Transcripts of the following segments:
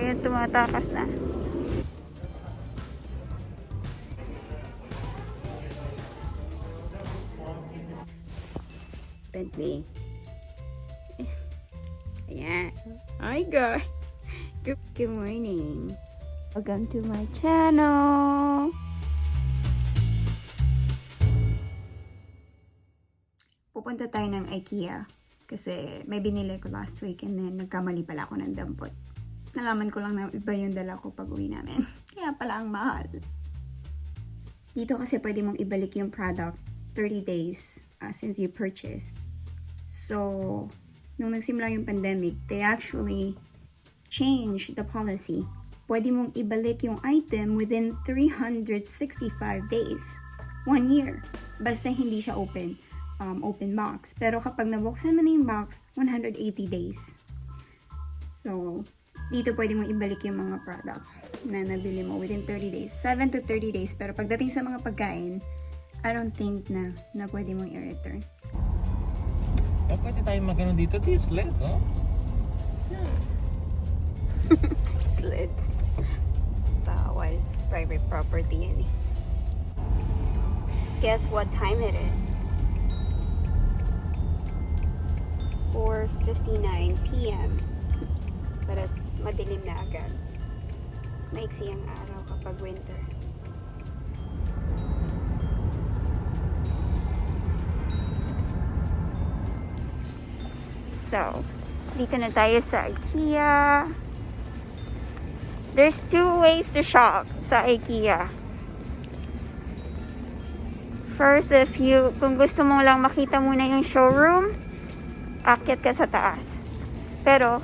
Ayun, tumatakas na. Bentley. Ayan. Hi guys! Good morning. Welcome to my channel. Pupunta tayo ng Ikea kasi may binili ko last week and then nagkamali pala ako ng dampot. Nalaman ko lang na iba yung dala ko pag uwi namin. Kaya pala ang mahal. Dito kasi pwede mong ibalik yung product 30 days since you purchase. So, nung nagsimula yung pandemic, they actually changed the policy. Pwede mong ibalik yung item within 365 days. 1 year. Basta hindi siya open box. Pero kapag nabuksan mo na yung box, 180 days. So, dito pwede mong ibalik yung mga product na nabili mo within 30 days. 7 to 30 days. Pero pagdating sa mga pagkain, I don't think na pwede mong i-return. Pwede tayo magano dito, di sled, no? Sled. Bawal. Private property yan eh. Guess what time it is? 4:59 p.m. But it's madilim na agad. Maiksi ang araw kapag winter. So, dito na tayo sa Ikea. There's 2 ways to shop sa Ikea. First, kung gusto mo lang makita muna yung showroom, akyat ka sa taas. Pero,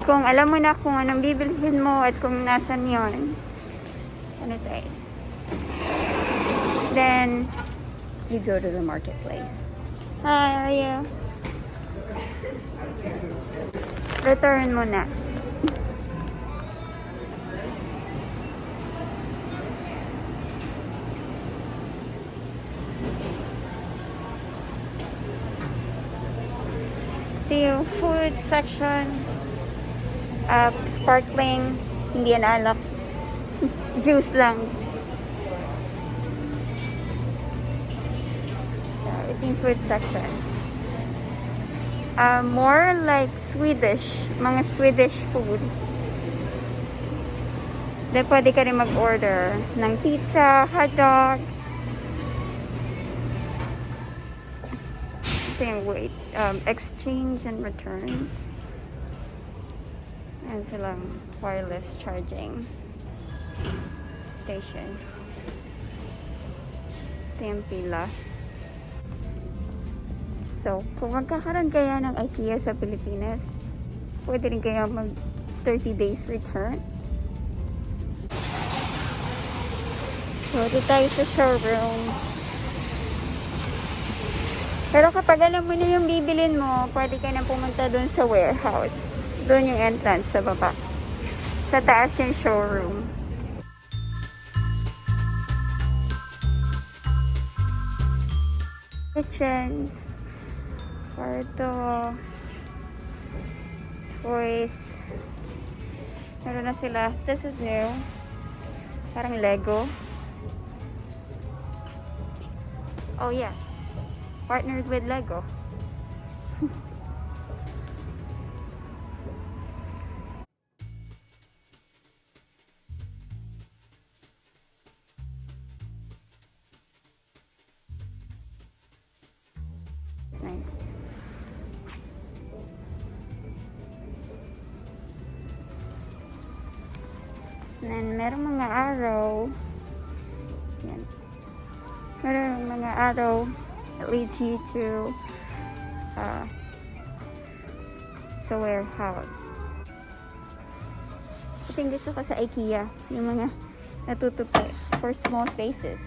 kung alam mo na kung anong bibilhin mo at kung nasan yon, sanitize. Then, you go to the marketplace. Hi, how are you? Return mo na. Ito yung food section. Sparkling. Hindi yan alak. Juice lang. So, ito yung food section. More like Swedish. Mga Swedish food. Then, pwede ka rin mag-order ng pizza, hotdog. Ito yung exchange and returns. And silang wireless charging station. Ito yung pila. So, kung magkakaroon kaya ng Ikea sa Pilipinas, pwede rin kaya mag 30 days return. So, dito tayo sa showroom. Pero kapag alam mo na yung bibilin mo, pwede ka na pumunta dun sa warehouse. Doon yung entrance sa baba. Sa taas yung showroom. Kitchen. Kwarto. Toys. Meron na sila. This is new. Parang Lego. Oh yeah. Partnered with Lego. It's nice. And then, merong mga arrow. Yan. Merong mga arrow that leads you to sa warehouse. Ito yung gusto ko sa Ikea. Yung mga natutupi for small spaces.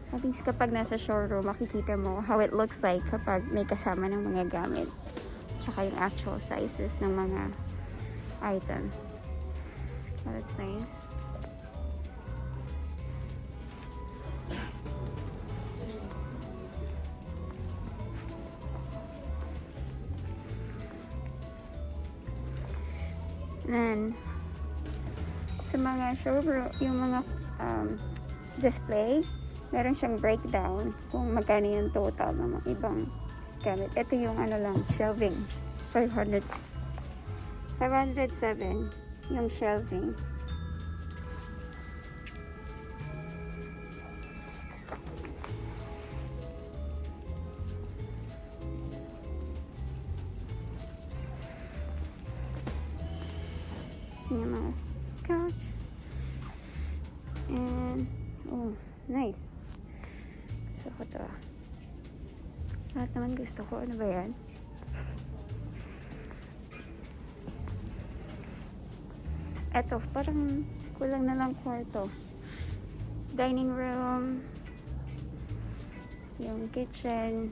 At least kapag nasa showroom, makikita mo how it looks like kapag may kasama ng mga gamit. Tsaka yung actual sizes ng mga item. Oh, that's nice. And sa mga showroom, yung mga display, meron siyang breakdown kung magkano yung total ng mga ibang gamit. Ito yung ano lang, shelving. 507 yung shelving. Yung mga couch. And, oh, nice. Gusto ko to. Lahat naman gusto ko. Ano ba yan? Eto, parang kulang na lang kwarto. Dining room. Yung kitchen.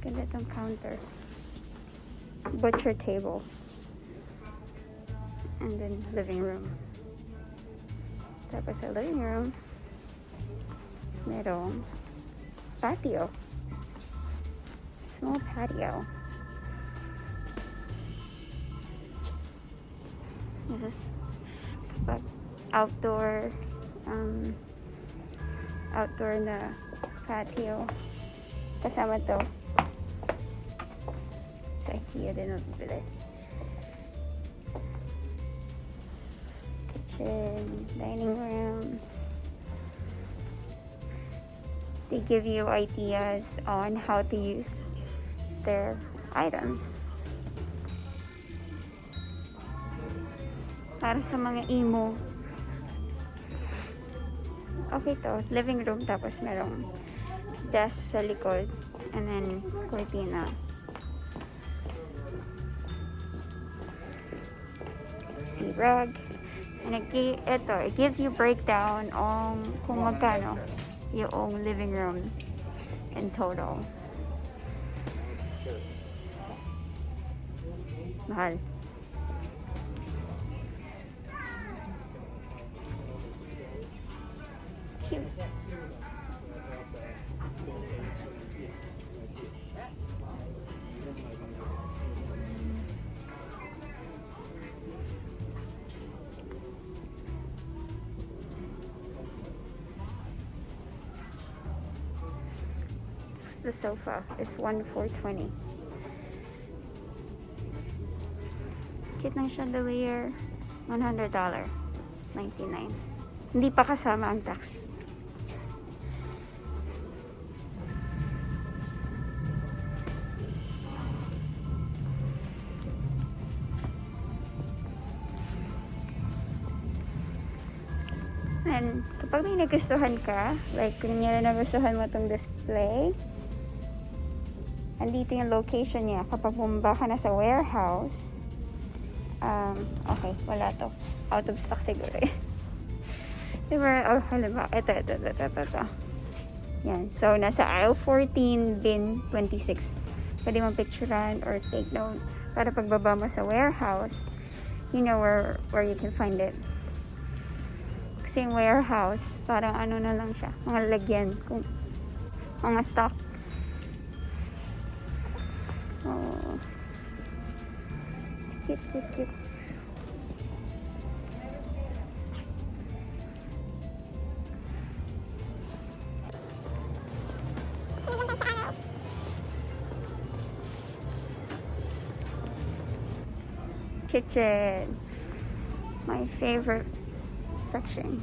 Ganda tong counter. Butcher table. And then living room. Tapos sa living room, merong patio. Small patio. This is kapag outdoor na patio. Kasama to. Sa Ikea din nabibili. Kitchen, dining room. They give you ideas on how to use their items. Para sa mga emo. Okay to, living room, tapos merong desk sa likod, and then cortina. The rug. And it gives you breakdown on kung magkano yung living room in total. Mahal. Cute. The sofa is $1,420. Cute ng chandelier, $100. $99. Hindi pa kasama ang tax. And kapag may nagustuhan ka, like kunyari nagustuhan mo itong display, andito yung location niya. Kapag bumaba ka na sa warehouse, okay, wala to. Out of stock siguro eh. Diba? Oh, halimbawa, ito. Yan. So, nasa aisle 14, bin 26. Pwede mong picturean or take note. Para pagbaba mo sa warehouse, you know where you can find it. Kasi yung warehouse, parang ano na lang siya. Mga lagyan. Kung mga stock. Oh. Cute. Kitchen. My favorite section.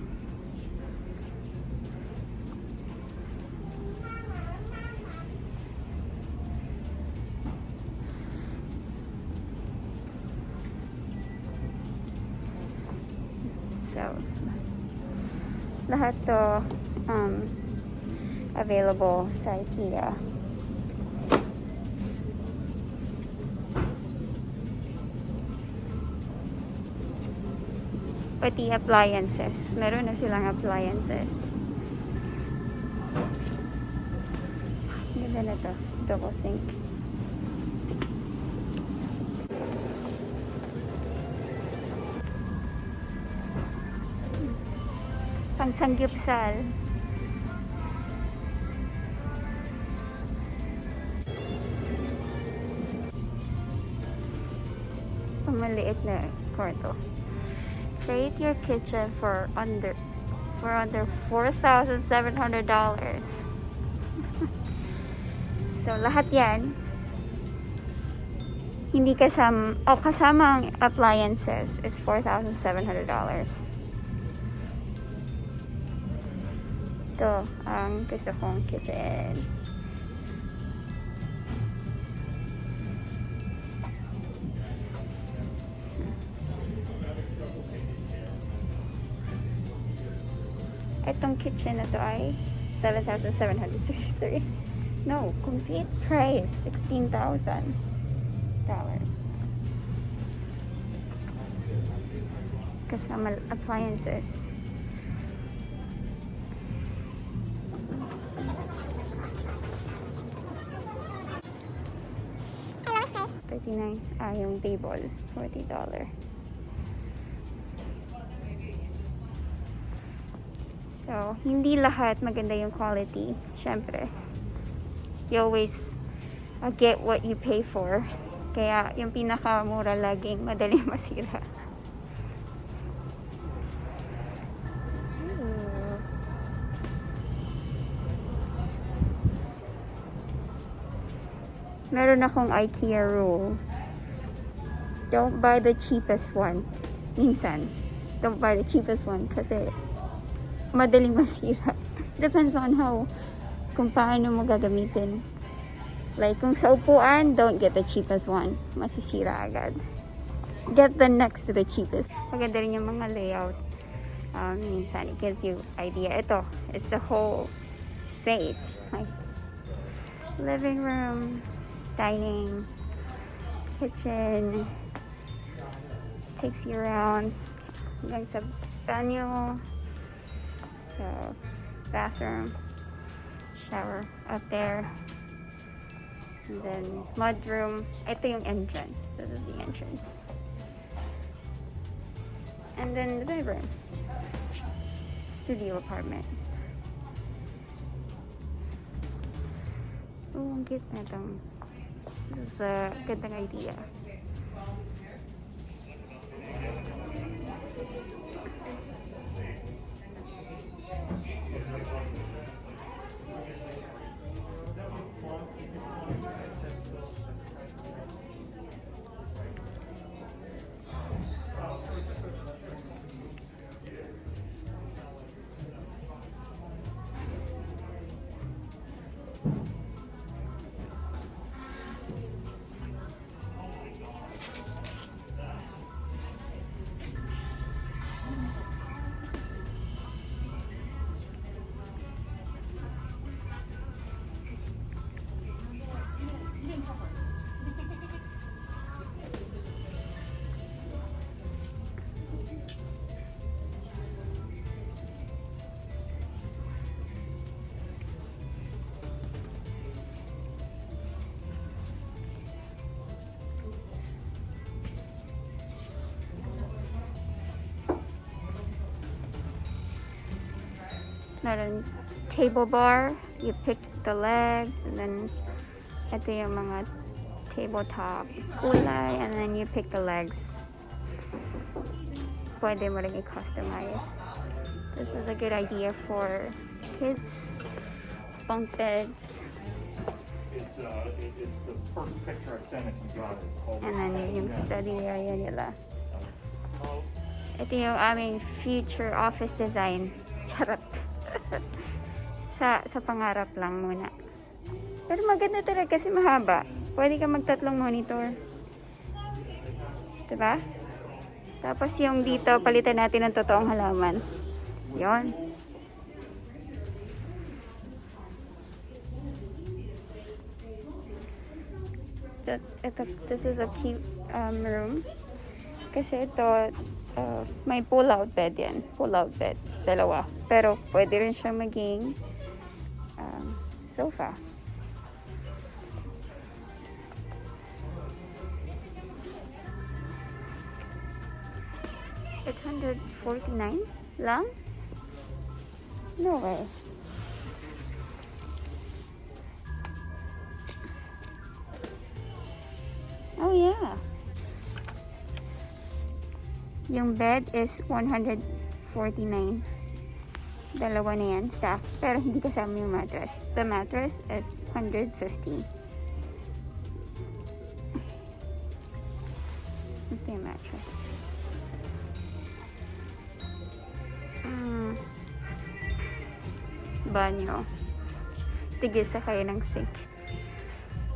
So, lahat to available sa Ikea. Pati appliances. Meron na silang appliances. Ganda na to. Double sink. Pangsanggipsal. maliit na kwarto. Create your kitchen for under $4,700. So, lahat yan, hindi kasama, kasama ang appliances is $4,700. Ito, ang gusto kong kitchen. Itong kitchen na to ay $7,763. No, complete price $16,000. Kasama appliances. $39. Yung table, $40. So, hindi lahat maganda yung quality. Syempre, you always get what you pay for. Kaya, yung pinakamura laging madaling masira. Meron akong Ikea rule. Don't buy the cheapest one. Minsan, don't buy the cheapest one kasi madaling masira. Depends on kung paano mo gagamitin. Like, kung sa upuan, don't get the cheapest one. Masisira agad. Get the next to the cheapest. Maganda rin yung mga layout. Minsan, it gives you idea. Ito, it's a whole space. Like, living room, dining, kitchen. Takes you around. Hanggang sa banyo. So, bathroom, shower up there, and then mudroom. Ito yung entrance. This is the entrance. And then the bedroom. Studio apartment. Oh, ang cute na itong. This is a gandang idea. Meron table bar, you pick the legs, and then ito yung mga tabletop kulay, and then you pick the legs. Pwede mo rin i-customize. This is a good idea for kids, bunk beds. It's the first picture I sent if you got it. And then yung study area nila. Ito yung aming future office design. Charot. sa pangarap lang muna. Pero maganda talaga kasi mahaba. Pwede ka magtatlong monitor. Diba? Tapos yung dito, palitan natin ng totoong halaman. Yon. This is a cute room. Kasi ito, may pull-out bed yan. Pull-out bed. Dalawa. Pero pwede rin siya maging sofa. It's $149 lang? No way. Oh yeah. Yung bed is 149. Dalawa na yan, stack. Pero hindi kasama yung mattress. The mattress is 150. Ito yung mattress. Banyo. Tigisa kayo ng sink.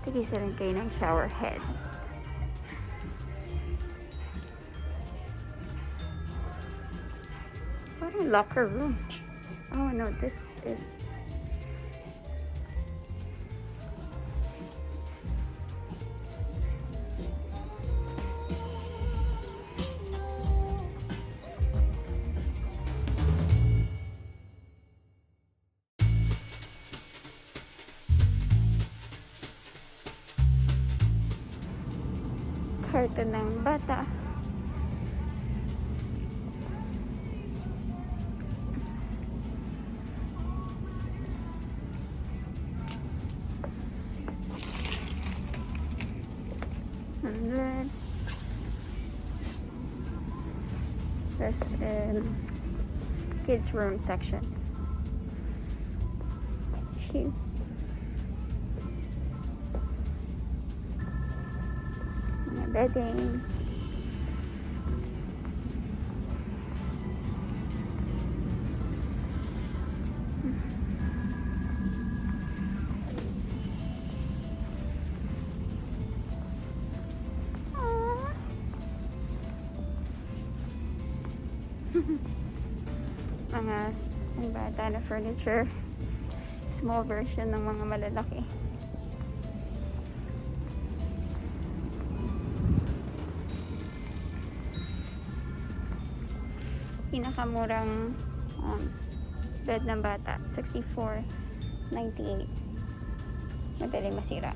Tigisa rin kayo ng shower head. Parang locker room. Oh no, this is... Karton ng bata. And then this is kids room section. Cute. Bedding. Mga bata na furniture. Small version ng mga malalaki. Pinakamurang bed ng bata, $64.98. Madaling masira.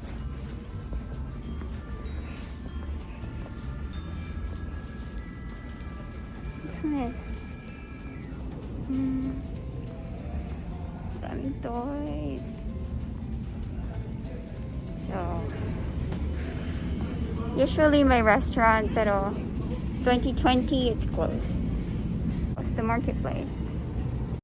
What's this? Daming toys. So, usually my restaurant, pero 2020 it's closed. The marketplace.